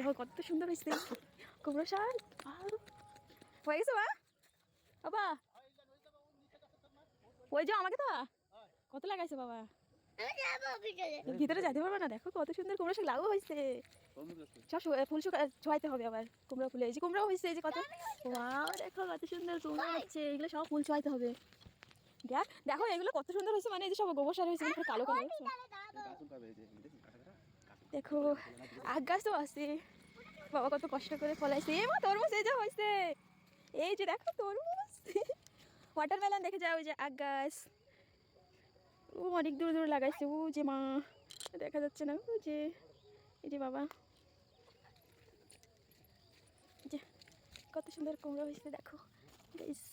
দেখো কত সুন্দর হয়েছে কুমড়ো শাক। হয়ে গেছে বা বাবা, ওই যে আমাকে তো কত লাগাইছে বাবা, ভিতরে যেতে পারবে না। দেখো কত সুন্দর কুমড়ো শাক লাগু হয়েছে। সব ফুল ছোঁয়াইতে হবে আবার। কুমড়ো ফুলে এই যে কুমড়ো হয়েছে, এই যে কত, ওয়াও দেখো কত সুন্দর কুমড়ো হচ্ছে। এগুলো সব ফুল ছোঁয়াইতে হবে। দেখ দেখো এগুলো কত সুন্দর হয়েছে, মানে এই যে সব গোবর সার হয়েছে, কালো কালো। দেখো আখ গাছ তো আছে, বাবা কত কষ্ট করে ফলাইছে। এ মা তরমুজ এই যে হয়েছে, এই যে দেখো তরমুজ। ওয়াটারমেলন দেখে যাও, ওই যে আখ গাছ, ও অনেক দূর দূর লাগাইছে। ও যে মা দেখা যাচ্ছে না, ও যে এই যে বাবা, যে কত সুন্দর কুমড়ো হয়েছে দেখো গাইস।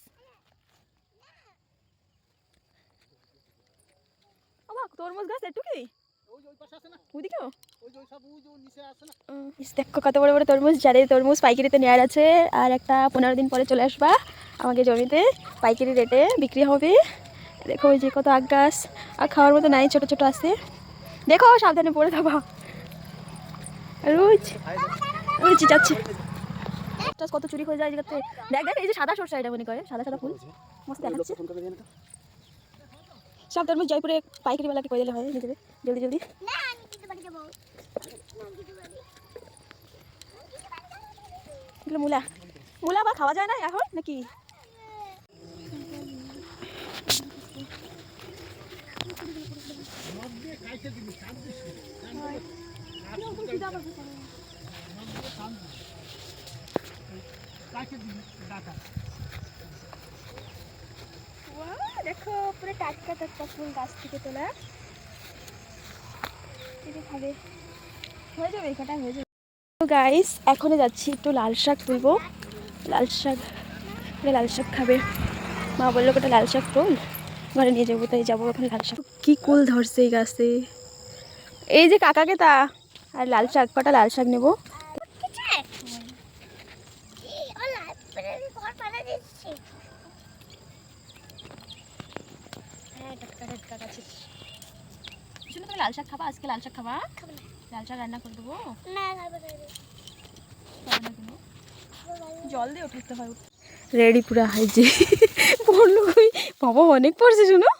তরমুজ গাছ এটুকুই, দেখো কত বড় বড় তরমুজ। যাদের তরমুজ পাইকারিতে নেওয়ার আছে, আর একটা 15 দিন পরে চলে আসবা আমাকে জমিতে, পাইকারি রেটে বিক্রি হবে। দেখো ওই যে কত আখ গাছ, আর খাওয়ার মতো নাই, ছোট ছোট আছে। দেখো সাবধানে পড়ে যাবা। রোজ রোজ যাচ্ছে কত চুরি হয়ে যায় জায়গাতে। দেখ দেখ এই যে সাদা সরষা, এটা মনে করে সাদা সাদা ফুল মস্ত দেখাচ্ছে। সব তরমুজ জয়পুরে পাইকারিওয়ালাকে কয়ে দিলে হয়, নিয়ে যাবে জলদি জলদি। এগুলো মূলা, মূলা বা খাওয়া যায় না এখন নাকি? দেখো পুরো টাটকা টাটকা ফুল গাছ থেকে তোলা, খাবে হয়ে যাবে, কটা হয়ে যাবে। গাইস এখনো যাচ্ছি একটু লাল শাক তুলবো। লাল শাক খাবে, মা বললো কটা লাল শাক তুল, ঘরে নিয়ে যাবো, তাই যাবো ওখানে। লাল শাক কি কুল ধরছে এই গাছে, এই যে কাকাকে তা, আর লাল শাক, কটা লাল শাক নেবো। লাল শাক খাবা আজকে? লাল শাক খাবা? লাল শাক রান্না করে দেবো। জল দিয়ে উঠাতে হয়। রেডি পুরা হাইজে পড়লো বাবা, অনেক পড়ছে শোনো,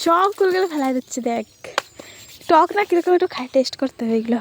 সব কুলগুলো ফেলাই দিচ্ছে। দেখ টক না কিরকম, একটু খাই টেস্ট করতে হবে এগুলো।